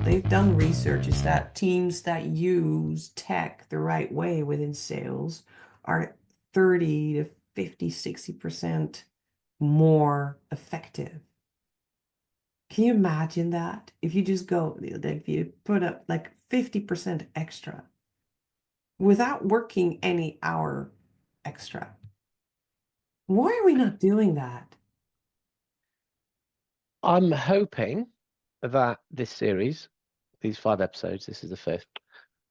they've done research is that teams that use tech the right way within sales are 30 to 50, 60% more effective. Can you imagine that? If you just go, if you put up like 50% extra without working any hour extra. Why are we not doing that? I'm hoping that this series, these 5 episodes, this is the fifth,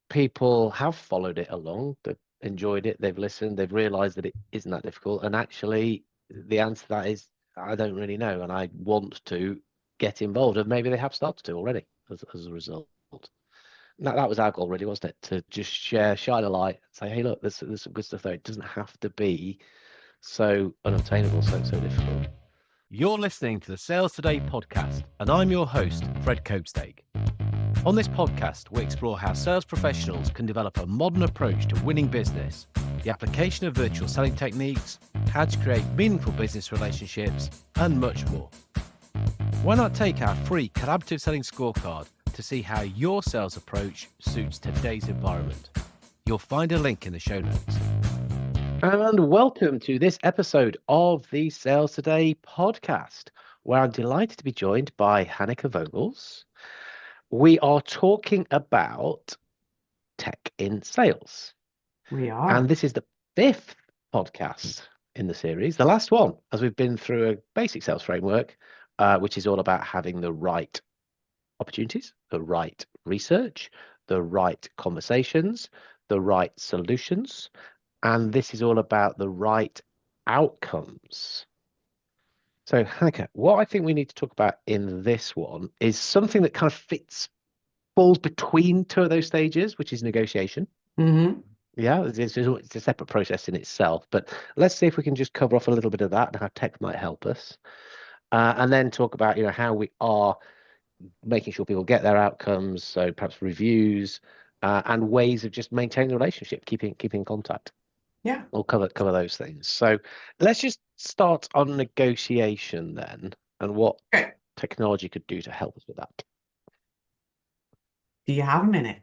people have followed it along, they've enjoyed it, they've listened, they've realized that it isn't that difficult. And actually, the answer to that is, I don't really know. And I want to get involved. And maybe they have started to already as a result. That was our goal, really, wasn't it? To just shine a light, say, hey, look, there's some good stuff there. It doesn't have to be so unobtainable, so difficult. You're listening to the Sales Today podcast, and I'm your host, Fred Copestake. On this podcast, we explore how sales professionals can develop a modern approach to winning business, the application of virtual selling techniques, how to create meaningful business relationships, and much more. Why not take our free collaborative selling scorecard to see how your sales approach suits today's environment? You'll find a link in the show notes. And welcome to this episode of the Sales Today podcast, where I'm delighted to be joined by Hanneke Vogels. We are talking about tech in sales. We are. And this is the 5th podcast in the series, the last one, as we've been through a basic sales framework, which is all about having the right opportunities, the right research, the right conversations, the right solutions. And this is all about the right outcomes. So, Hanneke, what I think we need to talk about in this one is something that kind of falls between two of those stages, which is negotiation. Mm-hmm. Yeah, it's a separate process in itself, but let's see if we can just cover off a little bit of that and how tech might help us, and then talk about how we are making sure people get their outcomes. So perhaps reviews and ways of just maintaining the relationship, keeping in contact. Yeah. We'll cover those things. So let's just start on negotiation then, and what Okay. technology could do to help us with that. Do you have a minute?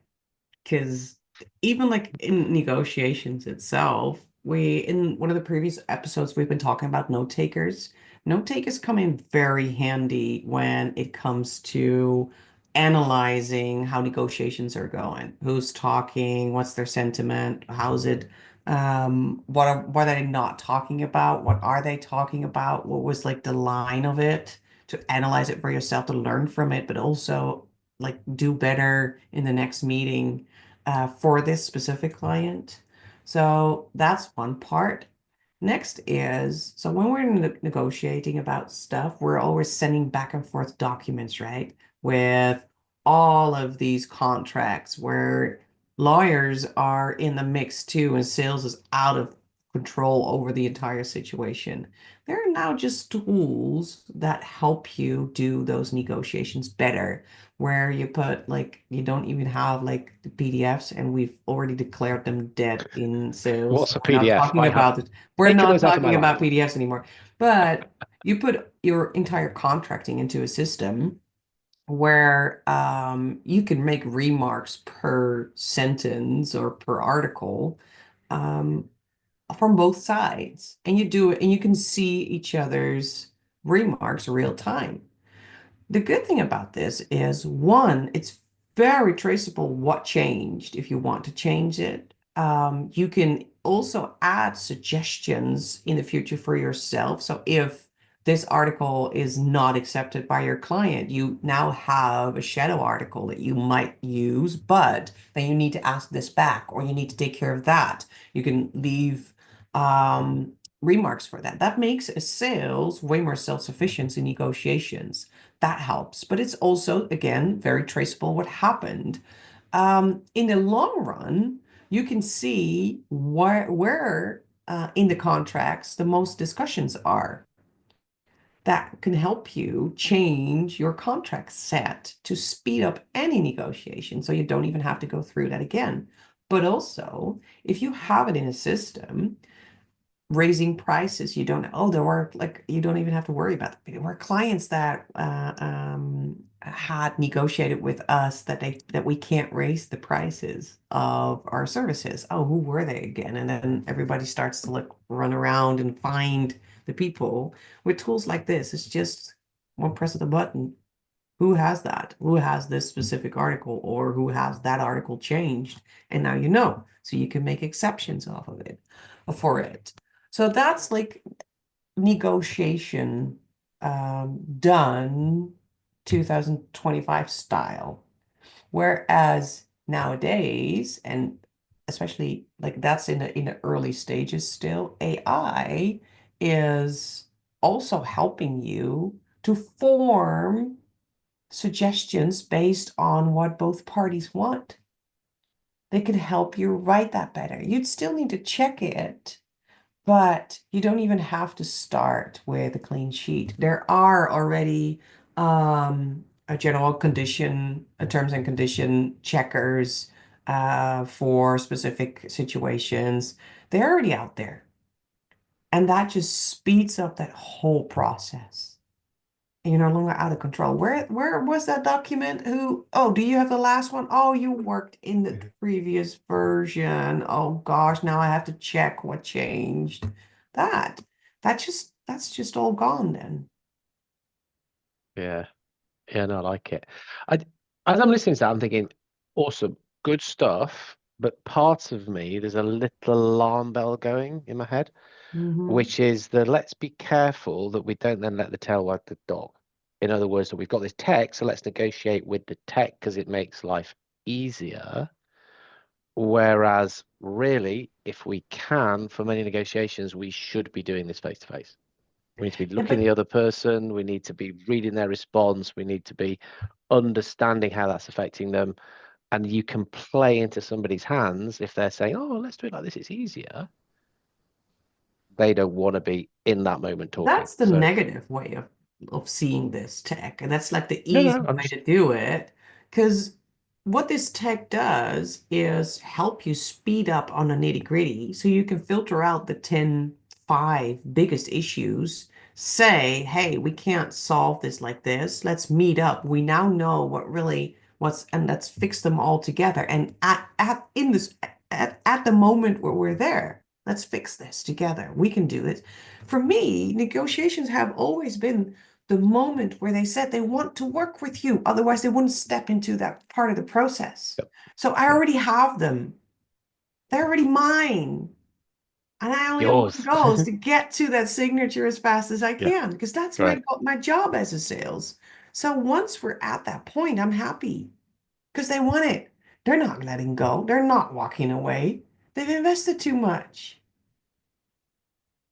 Because even like in negotiations itself, in one of the previous episodes, we've been talking about note takers. Note takers come in very handy when it comes to analyzing how negotiations are going, who's talking, what's their sentiment, how's it, what are they not talking about? What are they talking about? What was like the line of it? To analyze it for yourself, to learn from it, but also like do better in the next meeting for this specific client. So that's one part. Next is, so when we're negotiating about stuff, we're always sending back and forth documents, right? With all of these contracts where lawyers are in the mix too, and sales is out of control over the entire situation. There are now just tools that help you do those negotiations better, where you put like you don't even have like the PDFs, and we've already declared them dead in sales. What's a We're not PDF? talking about it. We're Taking not those out of my talking about life. PDFs anymore. But you put your entire contracting into a system where you can make remarks per sentence or per article um, from both sides, and you do it, and you can see each other's remarks real time. The good thing about this is, one, it's very traceable what changed if you want to change it. You can also add suggestions in the future for yourself. So if this article is not accepted by your client, you now have a shadow article that you might use, but then you need to ask this back, or you need to take care of that. You can leave remarks for that. That makes a sales way more self-sufficient in negotiations. That helps, but it's also, again, very traceable what happened. In the long run, you can see where in the contracts the most discussions are. That can help you change your contract set to speed up any negotiation so you don't even have to go through that again. But also, if you have it in a system, raising prices, you don't, oh, there were like, you don't even have to worry about that. There were clients that had negotiated with us that we can't raise the prices of our services. Oh, who were they again? And then everybody starts to look, run around and find the people. With tools like this, it's just one press of the button. Who has that? Who has this specific article, or who has that article changed? And now you know, so you can make exceptions off of it for it. So that's like negotiation done 2025 style. Whereas nowadays, and especially like that's in the early stages still, AI is also helping you to form suggestions based on what both parties want. They can help you write that better. You'd still need to check it, but you don't even have to start with a clean sheet. There are already a general condition, a terms and condition checkers for specific situations. They're already out there. And that just speeds up that whole process. And you're no longer out of control. Where was that document? Oh, do you have the last one? Oh, you worked in the previous version. Oh gosh, now I have to check what changed. That that's just all gone then. Yeah. Yeah, no, I like it. I, as I'm listening to that, I'm thinking, awesome, good stuff. But part of me, there's a little alarm bell going in my head, Hmm. which is the let's be careful that we don't then let the tail wag the dog. In other words, that we've got this tech, so let's negotiate with the tech because it makes life easier. Whereas, really, if we can, for many negotiations, we should be doing this face to face. We need to be Yeah, looking but the other person. We need to be reading their response. We need to be understanding how that's affecting them. And you can play into somebody's hands if they're saying, oh, let's do it like this. It's easier. They don't want to be in that moment talking. that's the So, negative way of seeing this tech, and that's like the no, easy no, I'm way just, to do it. Because what this tech does is help you speed up on the nitty-gritty so you can filter out the 5 biggest issues. Say, hey, we can't solve this like this. Let's meet up. We now know and let's fix them all together. And at the moment where we're there, let's fix this together. We can do it. For me, negotiations have always been the moment where they said they want to work with you. Otherwise, they wouldn't step into that part of the process. yep, So I yep. already have them. They're already mine. And I only have one Yours. goal is to get to that signature as fast as I Yeah, can, because that's great. my job as a sales. So once we're at that point, I'm happy because they want it. They're not letting go. They're not walking away. They've invested too much.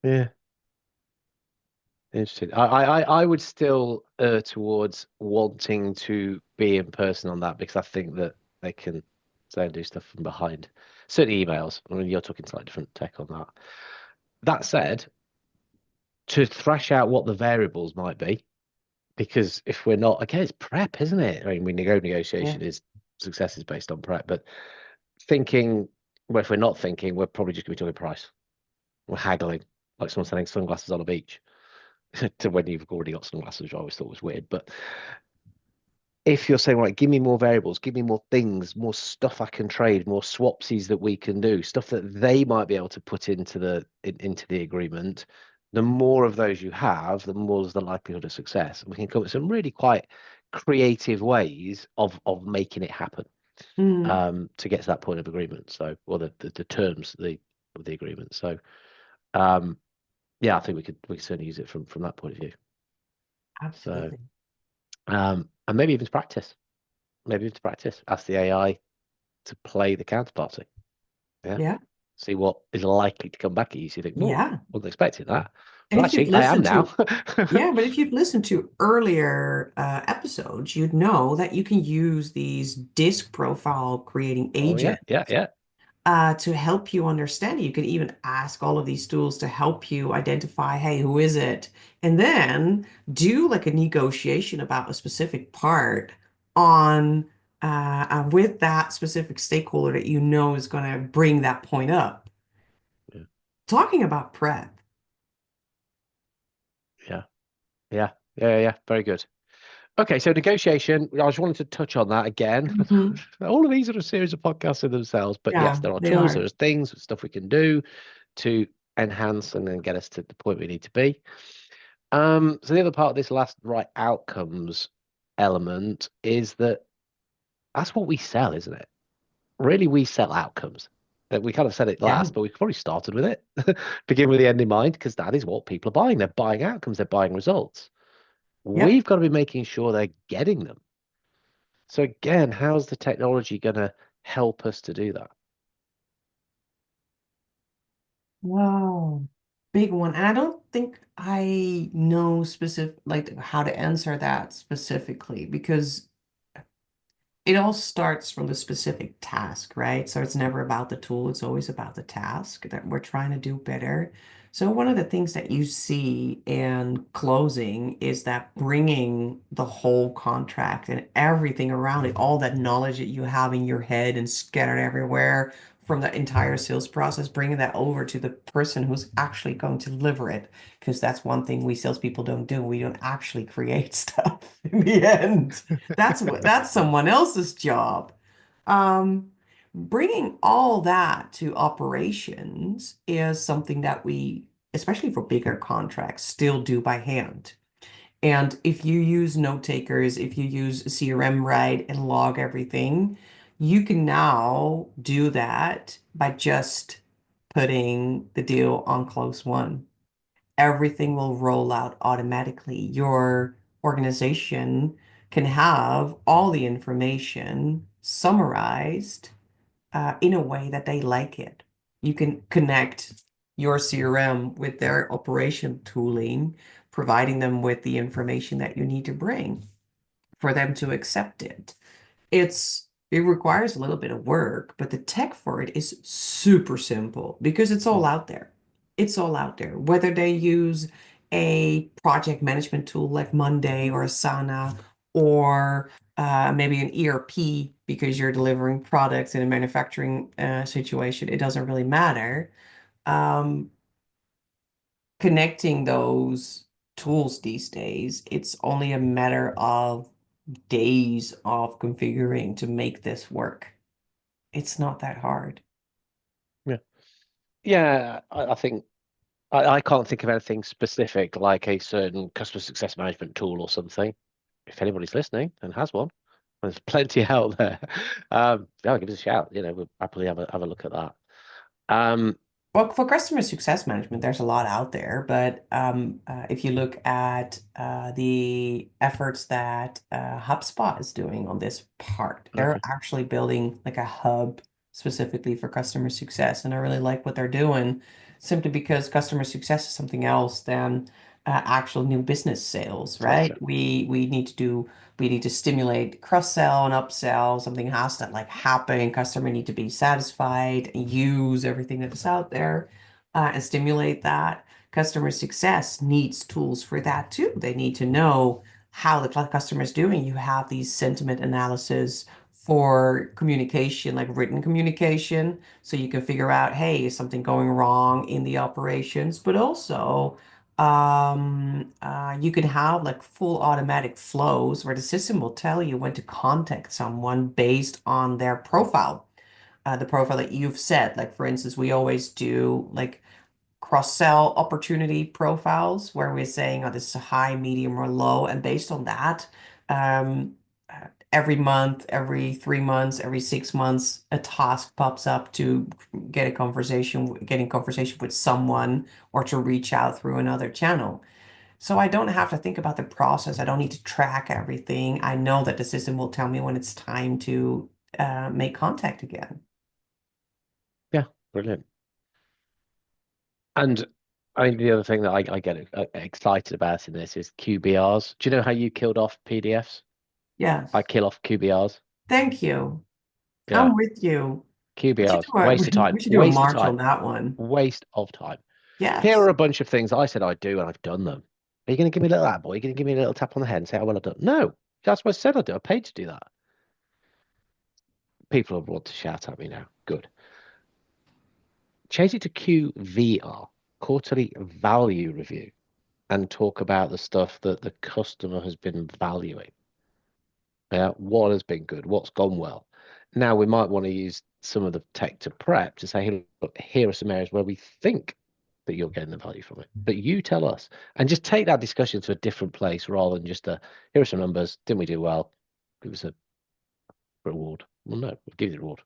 Yeah, interesting. I would still err towards wanting to be in person on that because I think that they can say and do stuff from behind. Certainly emails. I mean, you're talking slightly different tech on that. That said, to thrash out what the variables might be, because if we're not, again, it's prep, isn't it? I mean, we Yeah. negotiation is success is based on prep, but thinking, well, if we're not thinking, we're probably just going to be talking price. We're haggling like someone selling sunglasses on a beach to when you've already got sunglasses, which I always thought was weird. But if you're saying, right, give me more variables, give me more things, more stuff I can trade, more swapsies that we can do, stuff that they might be able to put into into the agreement, the more of those you have, the more is the likelihood of success. And we can come up with some really quite creative ways of making it happen Mm, to get to that point of agreement. So, or the terms of the agreement. So, um, yeah, I think we could certainly use it from that point of view. So, absolutely. and maybe even to practice. Maybe to practice. Ask the AI to play the counterparty. Yeah. Yeah. See what is likely to come back at you. So you think, whoa, Yeah. wasn't expecting that. And But if you've actually, I am listened now. to Yeah, but if you've listened to earlier episodes, you'd know that you can use these disc profile creating Oh, yeah, agents yeah, yeah. to help you understand it. You can even ask all of these tools to help you identify, hey, who is it? And then do like a negotiation about a specific part on with that specific stakeholder that you know is going to bring that point up. Yeah, Talking about prep. yeah, yeah, yeah, yeah. Very good. Okay, so negotiation, I just wanted to touch on that again. Mhm. All of these are a series of podcasts in themselves, but yes, Yeah, there are they tools, are. there's things, stuff we can do to enhance and then get us to the point we need to be. So the other part of this last right outcomes element is that that's what we sell, isn't it? Really, we sell outcomes. That we kind of said it Yeah. last, but we probably started with it. Begin with the end in mind, because that is what people are buying. They're buying outcomes, they're buying results. Yep. We've got to be making sure they're getting them. So again, how's the technology going to help us to do that? Wow. Big one. And I don't think I know specific like how to answer that specifically because it all starts from the specific task, right? So it's never about the tool, it's always about the task that we're trying to do better. So one of the things that you see in closing is that bringing the whole contract and everything around it, all that knowledge that you have in your head and scattered everywhere from the entire sales process, bringing that over to the person who's actually going to deliver it. Because that's one thing we salespeople don't do. We don't actually create stuff in the end. That's someone else's job. Bringing all that to operations is something that we, especially for bigger contracts, still do by hand. And if you use note takers, if you use CRM right and log everything, you can now do that by just putting the deal on close one. Everything will roll out automatically. Your organization can have all the information summarized in a way that they like it. You can connect your CRM with their operation tooling, providing them with the information that you need to bring for them to accept it. It requires a little bit of work, but the tech for it is super simple because it's all Mm, out there. It's all out there. Whether they use a project management tool like Monday or Asana or maybe an ERP because you're delivering products in a manufacturing situation, it doesn't really matter. Um, Connecting those tools these days, it's only a matter of days of configuring to make this work. It's not that hard. yeah. Yeah, I think I can't think of anything specific like a certain customer success management tool or something. If anybody's listening and has one, there's plenty out there. Yeah, give us a shout. We'll happily have a look at that. Um, Well, for customer success management, there's a lot out there, but if you look at the efforts that HubSpot is doing on this part, they're okay. actually building like a hub specifically for customer success, and I really like what they're doing, simply because customer success is something else than actual new business sales, That's right? true. We need to stimulate cross-sell and upsell. Something has to like happen. Customer need to be satisfied and use everything that is out there and stimulate that. Customer success needs tools for that too. They need to know how the customer is doing. You have these sentiment analysis for communication, like written communication, so you can figure out, hey, is something going wrong in the operations, but also you can have like full automatic flows where the system will tell you when to contact someone based on their profile, the profile that you've set. Like for instance, we always do like cross-sell opportunity profiles where we're saying, oh, this is a high, medium, or low, and based on that, um, every month, every 3 months, every 6 months, a task pops up to getting conversation with someone or to reach out through another channel. So I don't have to think about the process. I don't need to track everything. I know that the system will tell me when it's time to make contact again. Yeah, brilliant. And I mean, the other thing that I get excited about in this is QBRs. Do you know how you killed off PDFs? I Yes. kill off QBRs. Thank you. Yeah, I'm with you. QBRs. We Waste of should, time. we should do a Waste of march time. on that one. Waste of time. Here Yes. are a bunch of things I said I'd do, and I've done them. Are you going to give me a little attaboy? Are you going to give me a little tap on the head and say how well I've done? No, that's what I said I'd do. I paid to do that. People want to shout at me now. Good. Change it to QVR, quarterly value review, and talk about the stuff that the customer has been valuing. Yeah, what has been good? What's gone well? Now we might want to use some of the tech to prep to say, hey, look, here are some areas where we think that you're getting the value from it. But you tell us, and just take that discussion to a different place rather than just here are some numbers. Didn't we do well? Give us a reward. Well, no, we'll give you the reward.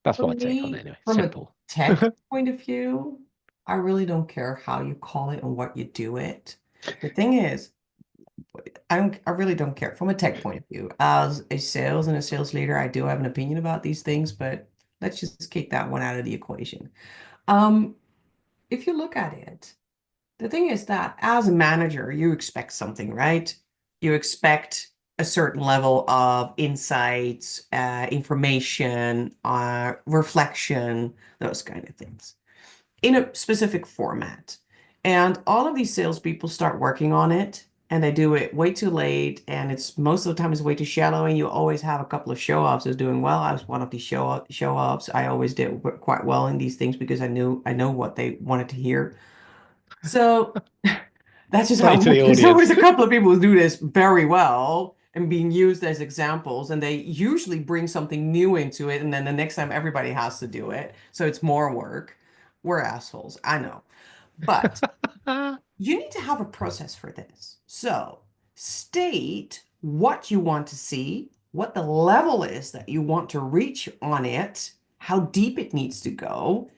That's For what I take on it me, anyway. from a Simple. tech point of view, I really don't care how you call it and what you do it. The thing is, I really don't care from a tech point of view. As a sales and a sales leader, I do have an opinion about these things, but let's just kick that one out of the equation. Um, if you look at it, the thing is that as a manager, you expect something, right? You expect a certain level of insights, information, reflection, those kind of things in a specific format. And all of these salespeople start working on it and they do it way too late. And it's most of the time it's way too shallow. And you always have a couple of show offs who's doing well. I was one of these show offs. I always did quite well in these things because I know what they wanted to hear. So that's just Play how to the there's always audience. a couple of people who do this very well and being used as examples, and they usually bring something new into it, and then the next time everybody has to do it, so it's more work. We're assholes, I know, but you need to have a process for this. So state what you want to see, what the level is that you want to reach on it, how deep it needs to go,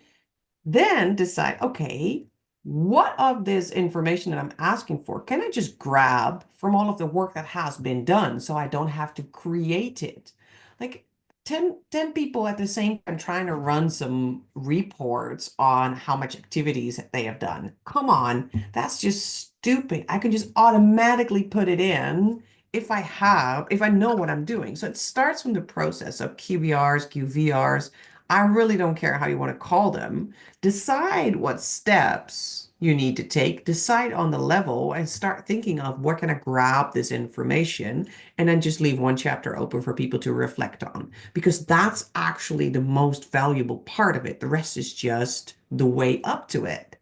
then decide, okay, what of this information that I'm asking for can I just grab from all of the work that has been done so I don't have to create it? Like 10 people at the same time trying to run some reports on how much activities that they have done. Come on, that's just stupid. I can just automatically put it in if I know what I'm doing. So it starts from the process of QBRs, QVRs. I really don't care how you want to call them. Decide what steps you need to take, decide on the level, and start thinking of where can I grab this information, and then just leave one chapter open for people to reflect on, because that's actually the most valuable part of it. The rest is just the way up to it.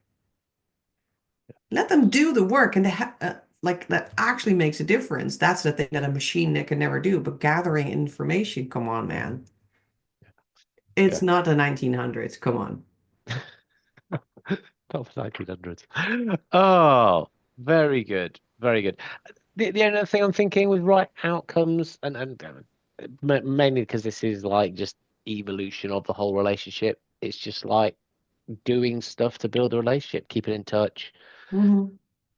Let them do the work, and like that actually makes a difference. That's the thing that a machine that can never do. But gathering information, come on, man. It's Yeah. not the 1900s. Come on. Top 1900s. Oh, very good. Very good. The only other thing I'm thinking with right outcomes, and mainly because this is like just evolution of the whole relationship. It's just like doing stuff to build a relationship, keeping in touch. Mhm.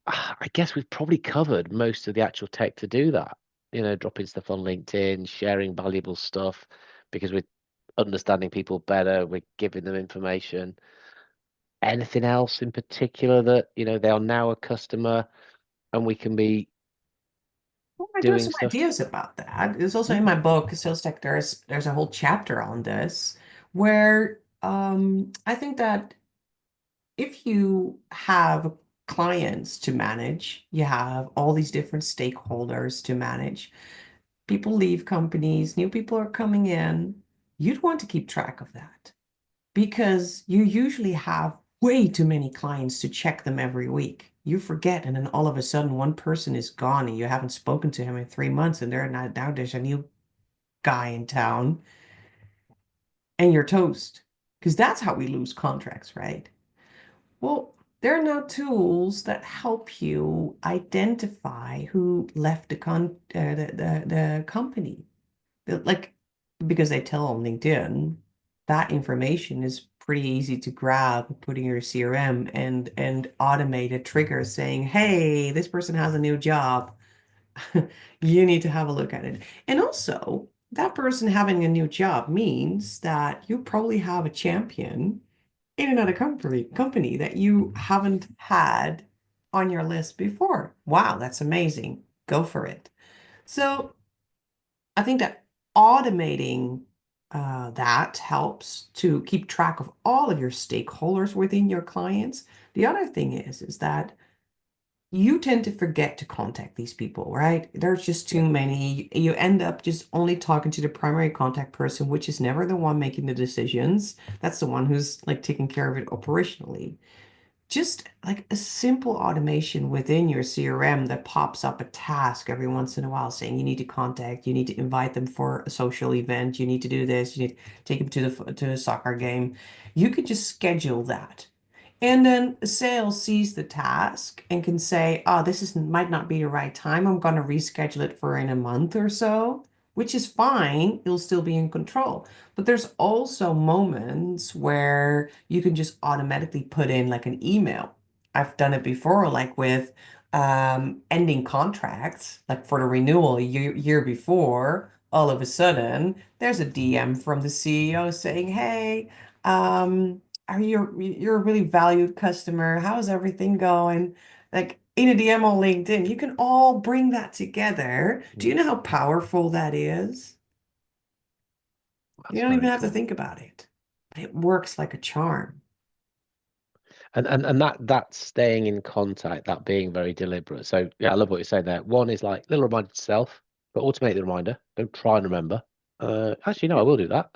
I guess we've probably covered most of the actual tech to do that. Dropping stuff on LinkedIn, sharing valuable stuff because we're understanding people better, we're giving them information. Anything else in particular that, they are now a customer and we can be Well, I do have doing some stuff to. ideas about that. It's also in Mm, my book, Sales Tech. There's a whole chapter on this where I think that if you have clients to manage, you have all these different stakeholders to manage. People leave companies, new people are coming in. You'd want to keep track of that because you usually have way too many clients to check them every week. You forget, and then all of a sudden, one person is gone, and you haven't spoken to him in 3 months, and now there's a new guy in town, and you're toast. Because that's how we lose contracts, right? Well, there are now tools that help you identify who left the company. Like, because they tell on LinkedIn, that information is pretty easy to grab, put in your CRM and automate a trigger saying, hey, this person has a new job. You need to have a look at it. And also, that person having a new job means that you probably have a champion in another company that you haven't had on your list before. Wow, that's amazing. Go for it. So I think that automating that helps to keep track of all of your stakeholders within your clients. The other thing is that you tend to forget to contact these people, right? There's just Yeah. too many. You end up just only talking to the primary contact person, which is never the one making the decisions. That's the one who's like taking care of it operationally. just like a simple automation within your CRM that pops up a task every once in a while saying you need to contact, you need to invite them for a social event, you need to do this, you need to take them to a soccer game. You could just schedule that. And then sales sees the task and can say, oh, might not be the right time. I'm going to reschedule it for in a month or so, which is fine. It'll still be in control. But there's also moments where you can just automatically put in like an email. I've done it before, like with ending contracts, like for the renewal year before, all of a sudden there's a DM from the CEO saying, hey, you're a really valued customer. How's everything going? Like in a DM on LinkedIn, you can all bring that together. Do you know how powerful that is? You That's don't even very have to cool. think about it, but it works like a charm. And that staying in contact, that being very deliberate. So yeah, I love what you're saying there. One is like little reminder to self, but automate the reminder. Don't try and remember. Actually, no, I will do that.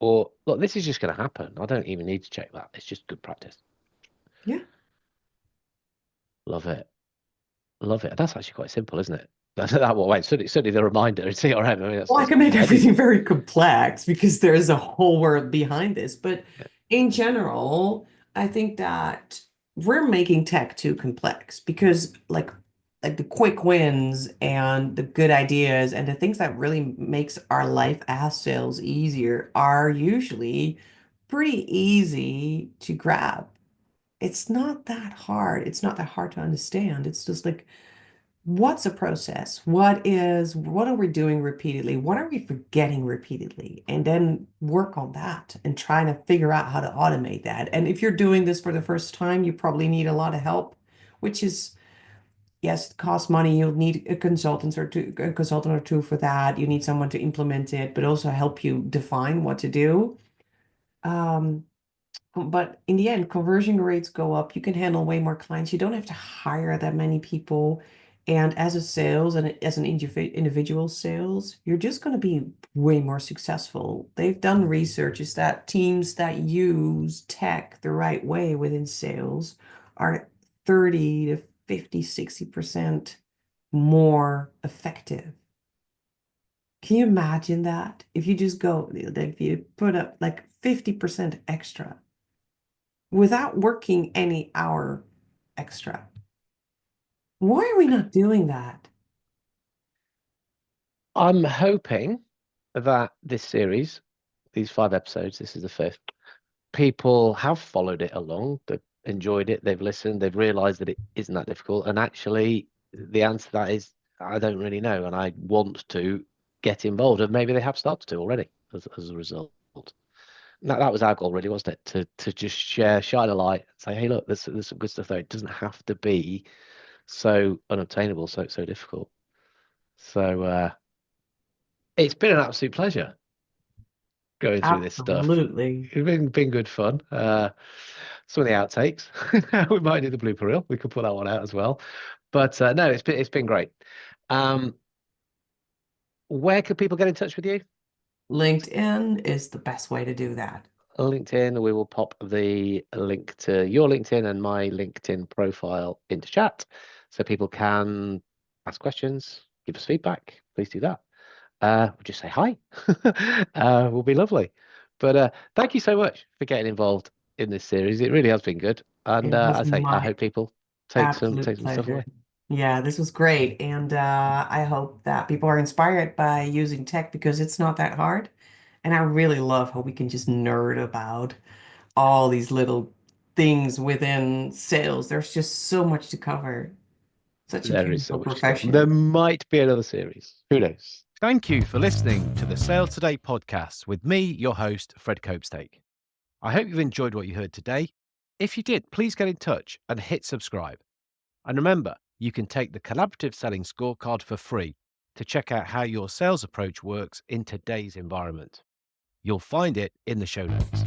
Or look, this is just going to happen. I don't even need to check that. It's just good practice. Yeah. Love it. Love it. That's actually quite simple, isn't it? That one. Wait, certainly the reminder in CRM. I mean, Well, I that's can make quite easy. everything very complex because there's a whole world behind this. But Yeah. in general, I think that we're making tech too complex because like the quick wins and the good ideas and the things that really makes our life as sales easier are usually pretty easy to grab. It's not that hard. It's not that hard to understand. It's just like what's a process? What are we doing repeatedly? What are we forgetting repeatedly? And then work on that and trying to figure out how to automate that. And if you're doing this for the first time, you probably need a lot of help, which is, yes, it costs money. You'll need a consultant or two for that. You need someone to implement it, but also help you define what to do. Um, but in the end, conversion rates go up. You can handle way more clients. You don't have to hire that many people. And as a sales and as an individual sales, you're just going to be way more successful. They've done research is that teams that use tech the right way within sales are 30 to 50, 60% more effective. Can you imagine that? If you just go, if you put up like 50% extra without working any hour extra. Why are we not doing that? I'm hoping that this series, these 5 episodes, this is the 5th, people have followed it along, they've enjoyed it, they've listened, they've realized that it isn't that difficult. And actually, the answer to that is, I don't really know. And I want to get involved. And maybe they have started to already as a result. That was our goal, really, wasn't it? To just shine a light, say, hey, look, there's some good stuff there. It doesn't have to be so unobtainable, so difficult. So it's been an absolute pleasure going through this stuff. Absolutely. It's been good fun. Some of the outtakes, we might do the blooper reel. We could put that one out as well. But no, it's been great. Where could people get in touch with you? LinkedIn is the best way to do that. LinkedIn. We will pop the link to your LinkedIn and my LinkedIn profile into chat, so people can ask questions, give us feedback. Please do that. We'll just say hi. Will be lovely. But thank you so much for getting involved in this series. It really has been good. And It was I say I my hope people take some absolute stuff pleasure. away. Yeah, this was great. And I hope that people are inspired by using tech because it's not that hard. And I really love how we can just nerd about all these little things within sales. There's just so much to cover. Such a There is beautiful so much to come. There profession. might be another series. Who knows? Thank you for listening to the Sales Today podcast with me, your host, Fred Copestake. I hope you've enjoyed what you heard today. If you did, please get in touch and hit subscribe. And remember, you can take the collaborative selling scorecard for free to check out how your sales approach works in today's environment. You'll find it in the show notes.